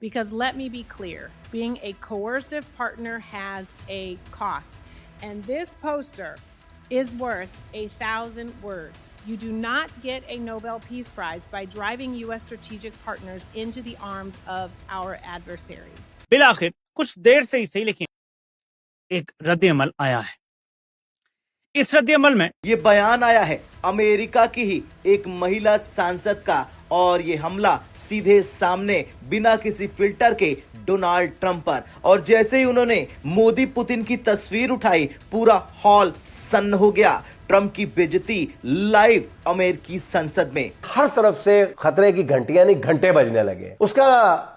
Because let me be clear, being a coercive partner has a cost. And this poster is worth 1,000 words. You do not get a Nobel Peace Prize by driving U.S. strategic partners into the arms of our adversaries. बिलाखिर कुछ देर से ही सही लेकिन एक रद्द-ए-अमल आया है। इस रद्द-ए-अमल में ये बयान आया है अमेरिका की ही एक महिला सांसद का और ये हमला सीधे सामने बिना किसी फिल्टर के डोनाल्ड ट्रंप पर। और जैसे ही उन्होंने मोदी पुतिन की तस्वीर उठाई पूरा हॉल सन्न हो गया। ट्रंप की बेइज्जती लाइव अमेरिकी संसद में। हर तरफ से खतरे की घंटियां नहीं घंटे बजने लगे। उसका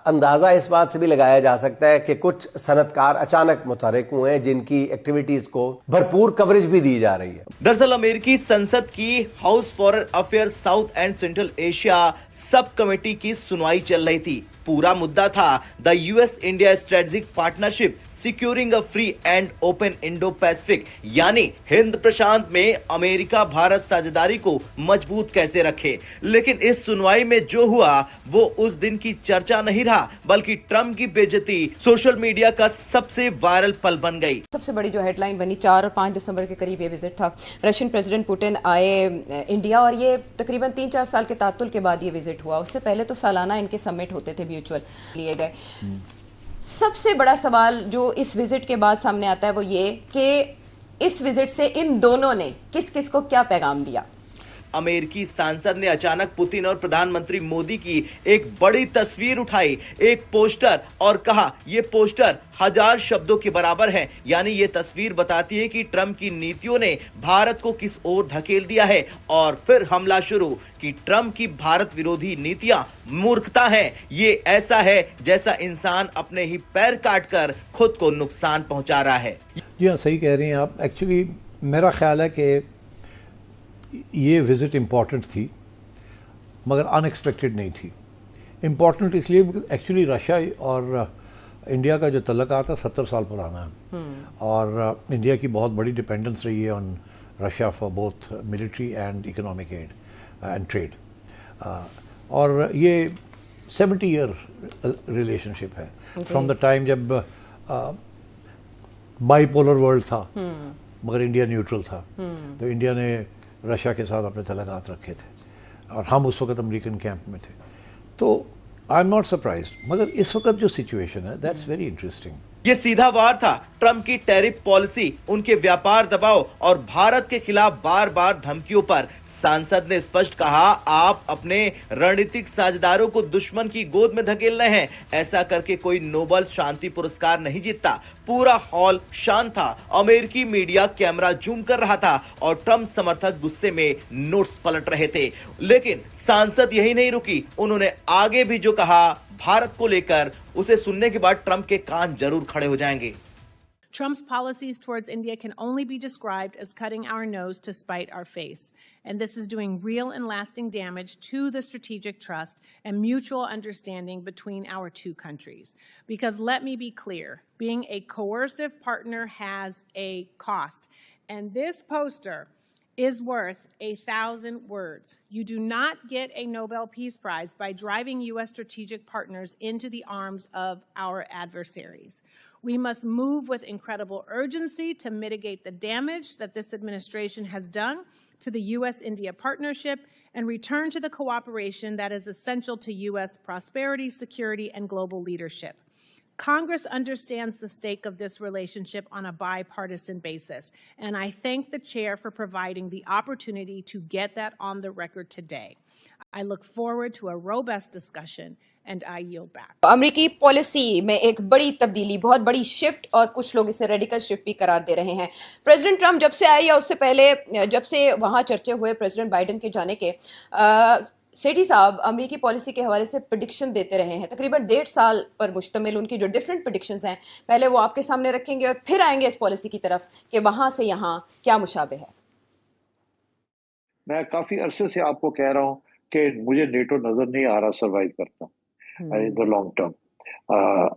अंदाजा इस बात से भी लगाया जा सकता है कि कुछ सनतकार अचानक मुतहरिक हुए हैं जिनकी एक्टिविटीज को भरपूर कवरेज भी दी जा रही है। दरअसल अमेरिकी संसद की house foreign affair south and central Asia sub committee की सुनवाई चल रही थी। पूरा मुद्दा था the US India strategic partnership securing a free and open Indo Pacific, यानी हिंद प्रशांत में अमेरिका भारत साझेदारी को मजबूत कैसे रखे। लेकिन इस सुनवाई में जो हुआ वो उस दिन की चर्चा नहीं रहा बल्कि ट्रंप की बेइज्जती सोशल मीडिया का सबसे वायरल पल बन गई। सबसे बड़ी जो हेडलाइन बनी 4 और 5 दिसंबर के करीब ये विजिट था। रशियन प्रेसिडेंट पुतिन आए इंडिया और ये तकरीबन 3-4 साल के तातुल के बाद ये विजिट हुआ। उससे पहले तो सालाना इनके समिट होते थे म्यूचुअल लिए गए। सबसे बड़ा सवाल जो इस विजिट के बाद सामने आता है वो ये कि इस विजिट से इन दोनों ने किस किस को क्या पैगाम दिया। अमेरिकी सांसद ने अचानक पुतिन और प्रधानमंत्री मोदी की एक बड़ी तस्वीर उठाई, एक पोस्टर, और कहा ये पोस्टर 1000 शब्दों के बराबर है। यानी ये तस्वीर बताती है कि ट्रंप की नीतियों ने भारत को किस ओर धकेल दिया है। और फिर हमला शुरू कि ट्रंप की भारत विरोधी नीतियां मूर्खता हैं। ये ऐसा है जैसा इंसान अपने ही पैर काटकर खुद को नुकसान पहुंचा रहा है। जी हाँ, सही कह रही हैं आप। एक्चुअली मेरा ख्याल है कि ये विज़िट इम्पॉर्टेंट थी मगर अनएक्सपेक्टेड नहीं थी। इम्पॉर्टेंट इसलिए एक्चुअली रशिया और इंडिया का जो तल्लुकात है 70 साल पुराना है और इंडिया की बहुत बड़ी डिपेंडेंस रही है on Russia for both military and economic aid and trade. और ये 70 ईयर रिलेशनशिप है फ्रॉम द टाइम जब बाईपोलर वर्ल्ड था मगर इंडिया न्यूट्रल था। तो इंडिया ने रशिया के साथ अपने तल्लुकात रखे थे और हम उस वक्त अमेरिकन कैंप में थे। तो आई एम नॉट सरप्राइज्ड। मगर इस वक्त जो सिचुएशन है दैट्स वेरी इंटरेस्टिंग। ये सीधा वार था ट्रंप की टैरिफ पॉलिसी, उनके व्यापार दबाव और भारत के खिलाफ बार बार धमकियों पर। सांसद ने स्पष्ट कहा आप अपने रणनीतिक साझेदारों को दुश्मन की गोद में धकेल रहे हैं। ऐसा करके कोई नोबेल शांति पुरस्कार नहीं जीतता। पूरा हॉल शांत था। अमेरिकी मीडिया कैमरा जूम कर रहा था और ट्रंप समर्थक गुस्से में नोट्स पलट रहे थे। लेकिन सांसद यही नहीं रुकी, उन्होंने आगे भी जो कहा भारत को लेकर उसे सुनने के बाद ट्रंप के कान जरूर खड़े हो जाएंगे। Trump's policies towards India can only be described as cutting our nose to spite our face. And this is doing real and lasting damage to the strategic trust and mutual understanding between our two countries. Because let me be clear, being a coercive partner has a cost. And this poster is worth 1,000 words. You do not get a Nobel Peace Prize by driving U.S. strategic partners into the arms of our adversaries. We must move with incredible urgency to mitigate the damage that this administration has done to the U.S.-India partnership and return to the cooperation that is essential to U.S. prosperity, security, and global leadership. Congress understands the stake of this relationship on a bipartisan basis, and I thank the chair for providing the opportunity to get that on the record today. I look forward to a robust discussion, and I yield back. अमेरिकी policy में एक बड़ी तब्दीली, बहुत बड़ी shift, और कुछ लोग इसे रेडिकल शिफ्ट भी करार दे रहे हैं। प्रेसिडेंट ट्रंप जब से आए या उससे पहले जब से वहाँ चर्चे हुए प्रेसिडेंट बाइडेन के जाने के, सेठी साहब अमेरिकी पॉलिसी के हवाले से प्रेडिक्शन देते रहे हैं। तकरीबन 1.5 साल पर मुश्तमिल उनकी जो डिफरेंट प्रेडिक्शंस हैं, पहले वो आपके सामने रखेंगे और फिर आएंगे इस पॉलिसी की तरफ कि वहाँ से यहाँ क्या मुशाबे है। मैं काफ़ी अरसे से आपको कह रहा हूँ कि मुझे नेटो नज़र नहीं आ रहा सर्वाइव करता इन द लॉन्ग टर्म।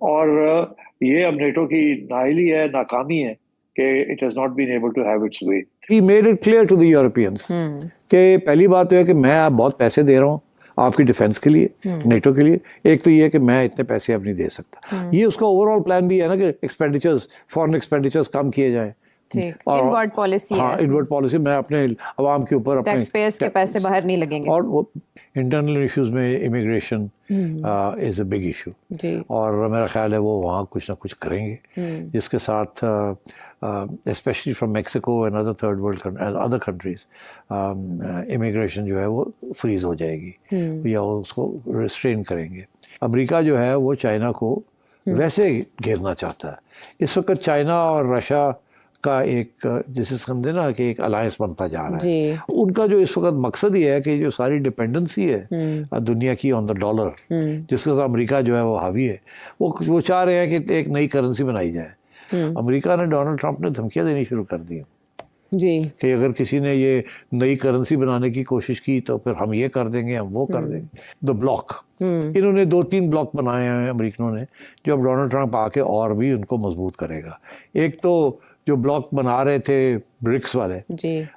और ये अब नेटो की नाअहली है, नाकामी है कि it has not been able to have its way. He made it clear to the Europeans कि पहली बात तो है कि मैं आप बहुत पैसे दे रहा हूँ, आपकी डिफेंस के लिए, नेटो के लिए। एक तो ये है कि मैं इतने पैसे अब नहीं दे सकता। ये उसका ओवरऑल प्लान भी है ना कि एक्सपेंडिचर्स, फॉरेन एक्सपेंडिचर्स कम किए जाएं। ठीक, इनवर्ड पॉलिसी हाँ, है, इनवर्ड पॉलिसी, मैं अपने आवाम के ऊपर अपने टैक्स पेयर्स के पैसे बाहर नहीं लगेंगे। और वो इंटरनल इश्यूज में immigration is a big issue, जी, और मेरा ख्याल है वो वहाँ कुछ ना कुछ करेंगे, जिसके साथ specially from Mexico and other third world other countries immigration जो है वो फ्रीज हो जाएगी या उसको रिस्ट्रेन करेंगे। अमेरिका जो है वो चाइना को वैसे घेरना चाहता है। इस वक्त चाइना और रशिया का एक, जिसे समझे ना कि एक अलायंस बनता जा रहा है। उनका जो इस वक्त मकसद ये है कि जो सारी डिपेंडेंसी है दुनिया की ऑन द डॉलर, जिसके साथ अमेरिका जो है वो हावी है, वो चाह रहे हैं कि एक नई करेंसी बनाई जाए। अमेरिका ने, डोनाल्ड ट्रंप ने धमकियां देनी शुरू कर दी जी, कि अगर किसी ने ये नई करेंसी बनाने की कोशिश की तो फिर हम ये कर देंगे, हम वो कर देंगे। द ब्लॉक, इन्होंने 2-3 ब्लॉक बनाए हैं अमेरिकनों ने, जो अब डोनाल्ड ट्रंप आके और भी उनको मजबूत करेगा। एक तो जो ब्लॉक बना रहे थे ब्रिक्स वाले जी,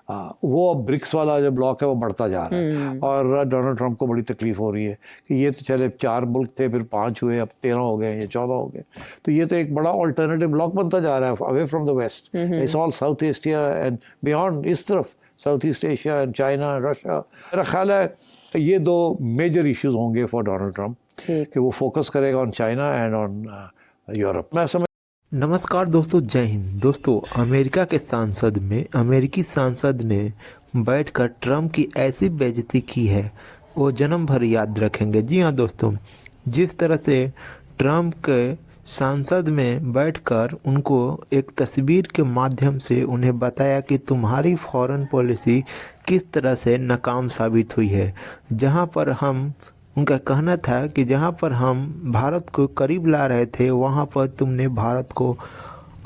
वो अब ब्रिक्स वाला जो ब्लॉक है वो बढ़ता जा रहा है, और डोनाल्ड ट्रंप को बड़ी तकलीफ हो रही है कि ये तो चले 4 मुल्क थे, फिर 5 हुए, अब 13 हो गए या 14 हो गए, तो ये तो एक बड़ा अल्टरनेटिव ब्लॉक बनता जा रहा है away from the west. It's all South Asia and beyond, इस तरफ South East Asia and China, Russia. मेरा ख्याल है ये 2 मेजर इश्यूज होंगे फॉर डोनाल्ड ट्रंप, कि वो फोकस करेगा on China and on Europe. मैं समझ नमस्कार दोस्तों, जय हिंद। दोस्तों, अमेरिकी सांसद ने बैठकर ट्रम्प की ऐसी बेइज्जती की है वो जन्म भर याद रखेंगे। जी हाँ दोस्तों, जिस तरह से ट्रम्प के सांसद में बैठकर उनको एक तस्वीर के माध्यम से उन्हें बताया कि तुम्हारी फॉरेन पॉलिसी किस तरह से नाकाम साबित हुई है, जहां पर उनका कहना था कि जहां पर हम भारत को करीब ला रहे थे वहां पर तुमने भारत को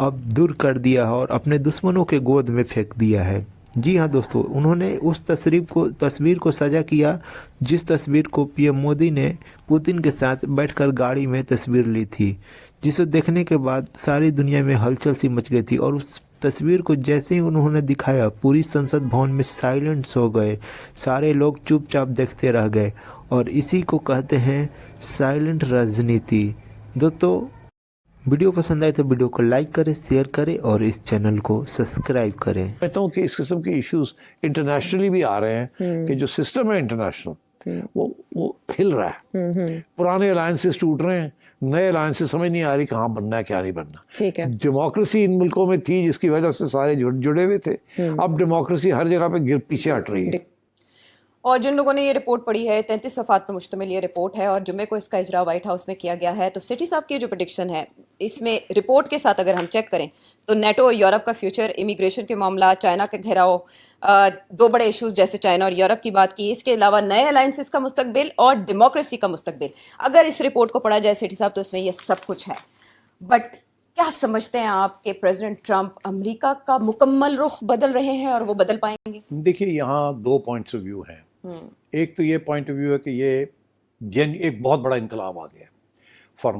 अब दूर कर दिया है और अपने दुश्मनों के गोद में फेंक दिया है। जी हाँ दोस्तों, उन्होंने उस तस्वीर को साझा किया जिस तस्वीर को पीएम मोदी ने पुतिन के साथ बैठकर गाड़ी में तस्वीर ली थी, जिसे देखने के बाद सारी दुनिया में हलचल सी मच गई थी। और उस तस्वीर को जैसे ही उन्होंने दिखाया, पूरी संसद भवन में साइलेंस हो गए, सारे लोग चुपचाप देखते रह गए, और इसी को कहते हैं साइलेंट राजनीति। दोस्तों, वीडियो पसंद आए तो वीडियो को लाइक करें, शेयर करें और इस चैनल को सब्सक्राइब करें। कहता हूँ कि इस किस्म के इश्यूज इंटरनेशनली भी आ रहे हैं कि जो सिस्टम है इंटरनेशनल वो हिल रहा है। पुराने अलायंसेस टूट रहे हैं, नए अलायंसेस समझ नहीं आ रही कहाँ बनना है क्या नहीं बनना। ठीक है, डेमोक्रेसी इन मुल्कों में थी जिसकी वजह से सारे जुड़े हुए थे, अब डेमोक्रेसी हर जगह पे पीछे हट रही है। और जिन लोगों ने ये रिपोर्ट पढ़ी है, 33 सफ़ात पर मुश्तमिल ये रिपोर्ट है और जुम्मे को इसका इजरा व्हाइट हाउस में किया गया है। तो सिटी साहब की जो प्रेडिक्शन है, इसमें रिपोर्ट के साथ अगर हम चेक करें तो नेटो और यूरोप का फ्यूचर, इमिग्रेशन के मामला, चाइना का घेराव, 2 बड़े इश्यूज जैसे चाइना और यूरोप की बात की, इसके अलावा नए अलायंसेस का मुस्तकबिल और डेमोक्रेसी का मुस्तकबिल, अगर इस रिपोर्ट को पढ़ा जाए सिटी साहब तो इसमें ये सब कुछ है। बट क्या समझते हैं आप कि प्रेसिडेंट ट्रंप अमेरिका का मुकम्मल रुख बदल रहे हैं और वो बदल पाएंगे? देखिए, यहाँ 2 पॉइंट्स ऑफ व्यू हैं। एक तो ये पॉइंट ऑफ व्यू है कि ये एक बहुत बड़ा इनकलाब आ गया फॉरेन